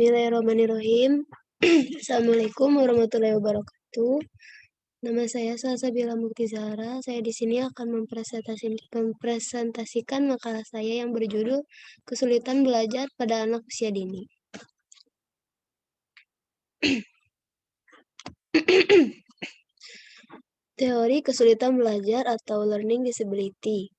Bismillahirrahmanirrahim. Assalamualaikum warahmatullahi wabarakatuh. Nama saya Salsabila Mukti Zahra. Saya di sini akan mempresentasikan makalah saya yang berjudul Kesulitan Belajar pada Anak Usia Dini. Teori kesulitan belajar atau learning disability.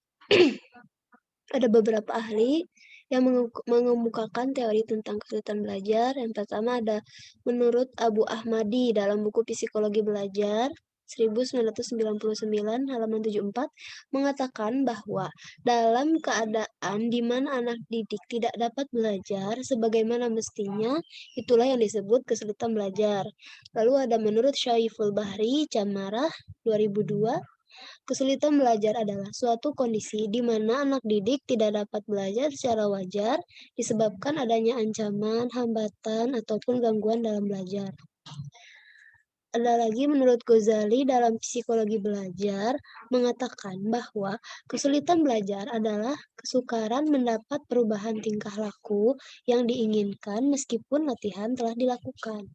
Ada beberapa ahli yang mengemukakan teori tentang kesulitan belajar. Yang pertama ada menurut Abu Ahmadi dalam buku Psikologi Belajar 1999 halaman 74 mengatakan bahwa dalam keadaan di mana anak didik tidak dapat belajar sebagaimana mestinya, itulah yang disebut kesulitan belajar. Lalu ada menurut Syaiful Bahri Camarah 2002, kesulitan belajar adalah suatu kondisi di mana anak didik tidak dapat belajar secara wajar disebabkan adanya ancaman, hambatan, ataupun gangguan dalam belajar. Ada lagi menurut Ghazali dalam Psikologi Belajar mengatakan bahwa kesulitan belajar adalah kesukaran mendapat perubahan tingkah laku yang diinginkan meskipun latihan telah dilakukan.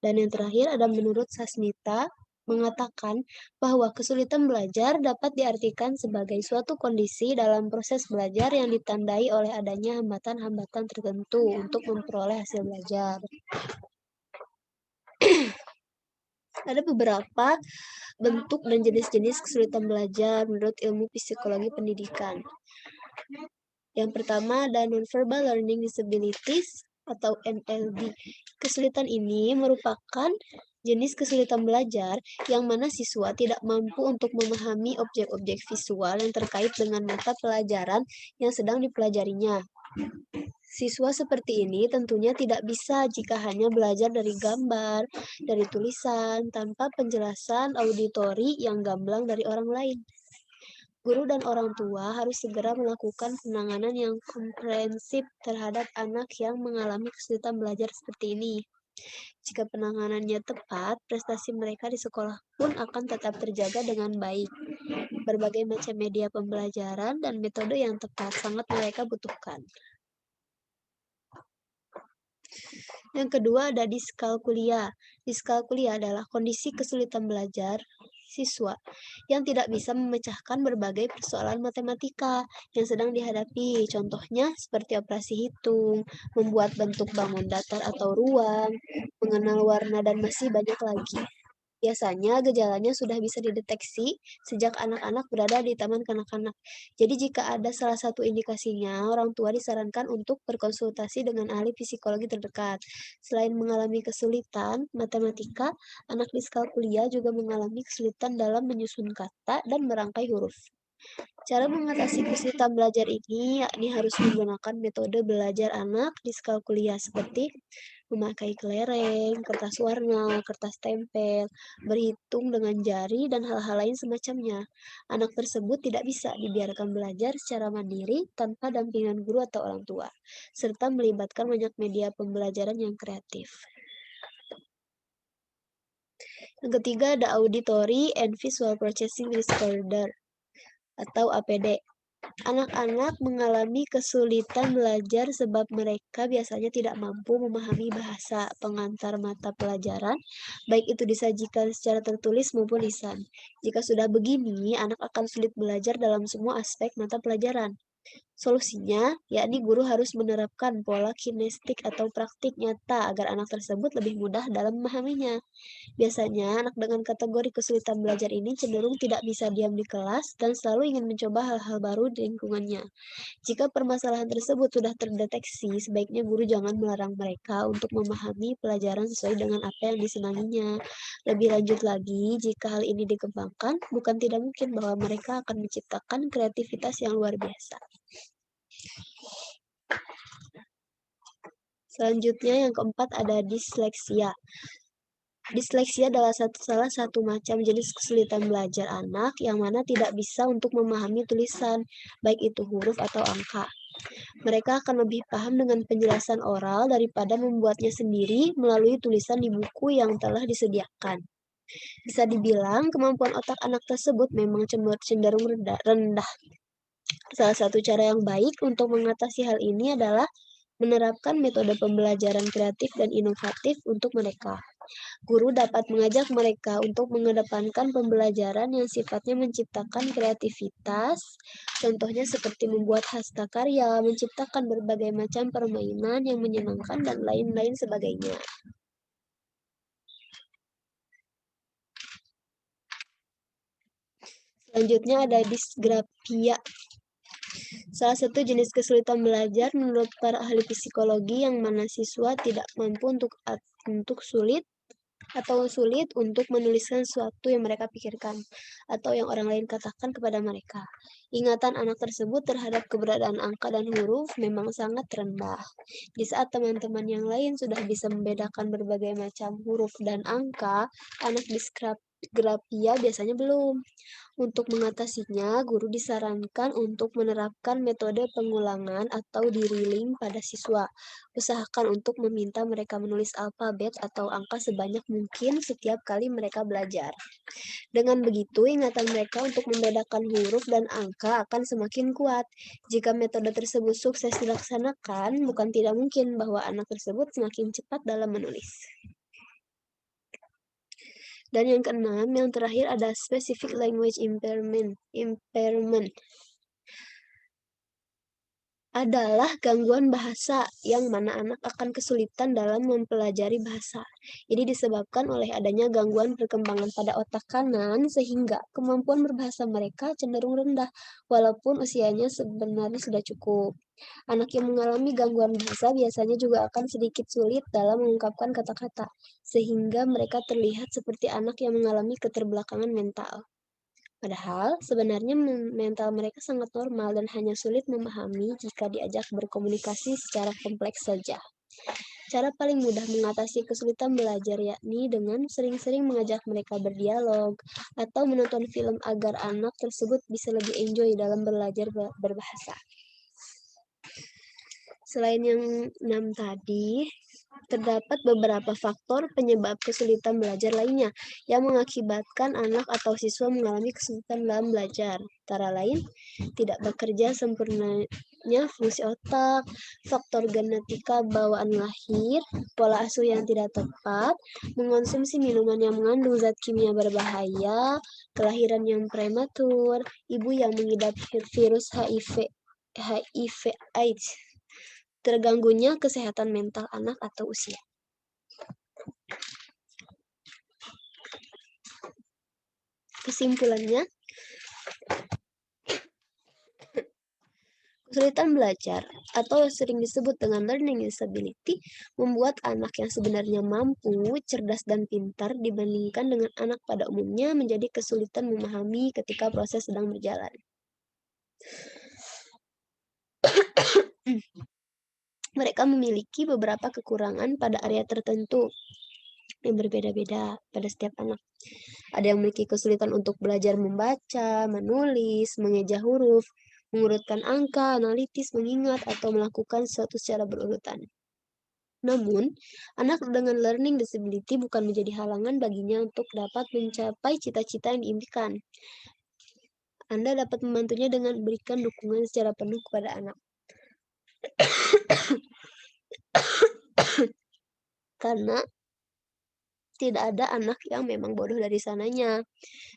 Dan yang terakhir ada menurut Sasmita mengatakan bahwa kesulitan belajar dapat diartikan sebagai suatu kondisi dalam proses belajar yang ditandai oleh adanya hambatan-hambatan tertentu untuk memperoleh hasil belajar. Ada beberapa bentuk dan jenis-jenis kesulitan belajar menurut ilmu psikologi pendidikan. Yang pertama ada nonverbal learning disabilities atau NLD. Kesulitan ini merupakan jenis kesulitan belajar yang mana siswa tidak mampu untuk memahami objek-objek visual yang terkait dengan mata pelajaran yang sedang dipelajarinya. Siswa seperti ini tentunya tidak bisa jika hanya belajar dari gambar, dari tulisan, tanpa penjelasan auditori yang gamblang dari orang lain. Guru dan orang tua harus segera melakukan penanganan yang komprehensif terhadap anak yang mengalami kesulitan belajar seperti ini. Jika penanganannya tepat, prestasi mereka di sekolah pun akan tetap terjaga dengan baik. Berbagai macam media pembelajaran dan metode yang tepat sangat mereka butuhkan. Yang kedua ada diskalkulia. Diskalkulia adalah kondisi kesulitan belajar siswa yang tidak bisa memecahkan berbagai persoalan matematika yang sedang dihadapi. Contohnya seperti operasi hitung, membuat bentuk bangun datar atau ruang, mengenal warna, dan masih banyak lagi. Biasanya gejalanya sudah bisa dideteksi sejak anak-anak berada di taman kanak-kanak. Jadi jika ada salah satu indikasinya, orang tua disarankan untuk berkonsultasi dengan ahli psikologi terdekat. Selain mengalami kesulitan matematika, anak diskalkulia juga mengalami kesulitan dalam menyusun kata dan merangkai huruf. Cara mengatasi kesulitan belajar ini yakni harus menggunakan metode belajar anak diskalkulia seperti memakai kelereng, kertas warna, kertas tempel, berhitung dengan jari, dan hal-hal lain semacamnya. Anak tersebut tidak bisa dibiarkan belajar secara mandiri tanpa dampingan guru atau orang tua, serta melibatkan banyak media pembelajaran yang kreatif. Yang ketiga ada Auditory and Visual Processing Disorder atau APD. Anak-anak mengalami kesulitan belajar sebab mereka biasanya tidak mampu memahami bahasa pengantar mata pelajaran, baik itu disajikan secara tertulis maupun lisan. Jika sudah begini, anak akan sulit belajar dalam semua aspek mata pelajaran. Solusinya, yakni guru harus menerapkan pola kinestik atau praktik nyata agar anak tersebut lebih mudah dalam memahaminya. Biasanya, anak dengan kategori kesulitan belajar ini cenderung tidak bisa diam di kelas dan selalu ingin mencoba hal-hal baru di lingkungannya. Jika permasalahan tersebut sudah terdeteksi, sebaiknya guru jangan melarang mereka untuk memahami pelajaran sesuai dengan apa yang disenanginya. Lebih lanjut lagi, jika hal ini dikembangkan, bukan tidak mungkin bahwa mereka akan menciptakan kreativitas yang luar biasa. Selanjutnya yang keempat ada disleksia. Disleksia adalah salah satu macam jenis kesulitan belajar anak yang mana tidak bisa untuk memahami tulisan, baik itu huruf atau angka. Mereka akan lebih paham dengan penjelasan oral daripada membuatnya sendiri melalui tulisan di buku yang telah disediakan. Bisa dibilang kemampuan otak anak tersebut memang cenderung rendah. Salah satu cara yang baik untuk mengatasi hal ini adalah menerapkan metode pembelajaran kreatif dan inovatif untuk mereka. Guru dapat mengajak mereka untuk mengedepankan pembelajaran yang sifatnya menciptakan kreativitas, contohnya seperti membuat hastakarya, menciptakan berbagai macam permainan yang menyenangkan, dan lain-lain sebagainya. Selanjutnya ada disgrafia. Salah satu jenis kesulitan belajar menurut para ahli psikologi yang mana siswa tidak mampu untuk sulit untuk menuliskan sesuatu yang mereka pikirkan atau yang orang lain katakan kepada mereka. Ingatan anak tersebut terhadap keberadaan angka dan huruf memang sangat rendah. Di saat teman-teman yang lain sudah bisa membedakan berbagai macam huruf dan angka, anak disgrafia biasanya belum. Untuk mengatasinya, guru disarankan untuk menerapkan metode pengulangan atau drilling pada siswa. Usahakan untuk meminta mereka menulis alfabet atau angka sebanyak mungkin setiap kali mereka belajar. Dengan begitu, ingatan mereka untuk membedakan huruf dan angka akan semakin kuat. Jika metode tersebut sukses dilaksanakan, bukan tidak mungkin bahwa anak tersebut semakin cepat dalam menulis. Dan yang keenam, yang terakhir ada specific language impairment. Adalah gangguan bahasa yang mana anak akan kesulitan dalam mempelajari bahasa. Ini disebabkan oleh adanya gangguan perkembangan pada otak kanan sehingga kemampuan berbahasa mereka cenderung rendah walaupun usianya sebenarnya sudah cukup. Anak yang mengalami gangguan bahasa biasanya juga akan sedikit sulit dalam mengungkapkan kata-kata, sehingga mereka terlihat seperti anak yang mengalami keterbelakangan mental. Padahal, sebenarnya mental mereka sangat normal dan hanya sulit memahami jika diajak berkomunikasi secara kompleks saja. Cara paling mudah mengatasi kesulitan belajar yakni dengan sering-sering mengajak mereka berdialog atau menonton film agar anak tersebut bisa lebih enjoy dalam belajar berbahasa. Selain yang 6 tadi, terdapat beberapa faktor penyebab kesulitan belajar lainnya yang mengakibatkan anak atau siswa mengalami kesulitan dalam belajar. Antara lain, tidak bekerja sempurnanya fungsi otak, faktor genetika bawaan lahir, pola asuh yang tidak tepat, mengonsumsi minuman yang mengandung zat kimia berbahaya, kelahiran yang prematur, ibu yang mengidap virus HIV/AIDS, terganggunya kesehatan mental anak atau usia. Kesimpulannya, kesulitan belajar atau sering disebut dengan learning disability membuat anak yang sebenarnya mampu, cerdas, dan pintar dibandingkan dengan anak pada umumnya menjadi kesulitan memahami ketika proses sedang berjalan. Mereka memiliki beberapa kekurangan pada area tertentu yang berbeda-beda pada setiap anak. Ada yang memiliki kesulitan untuk belajar membaca, menulis, mengeja huruf, mengurutkan angka, analitis, mengingat, atau melakukan sesuatu secara berurutan. Namun, anak dengan learning disability bukan menjadi halangan baginya untuk dapat mencapai cita-cita yang diimpikan. Anda dapat membantunya dengan memberikan dukungan secara penuh kepada anak. Karena tidak ada anak yang memang bodoh dari sananya.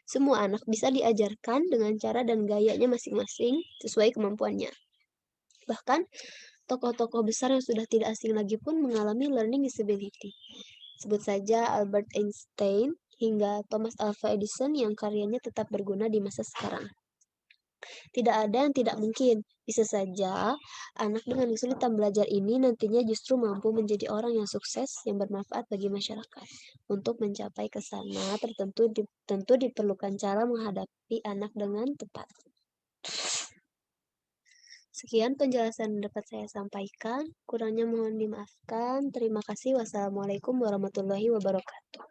Semua anak bisa diajarkan dengan cara dan gayanya masing-masing sesuai kemampuannya. Bahkan, tokoh-tokoh besar yang sudah tidak asing lagi pun mengalami learning disability. Sebut saja Albert Einstein hingga Thomas Alva Edison yang karyanya tetap berguna di masa sekarang. Tidak ada yang tidak mungkin. Bisa saja anak dengan kesulitan belajar ini nantinya justru mampu menjadi orang yang sukses yang bermanfaat bagi masyarakat. Untuk mencapai ke sana tentu diperlukan cara menghadapi anak dengan tepat. Sekian penjelasan yang dapat saya sampaikan. Kurangnya mohon dimaafkan. Terima kasih. Wassalamualaikum warahmatullahi wabarakatuh.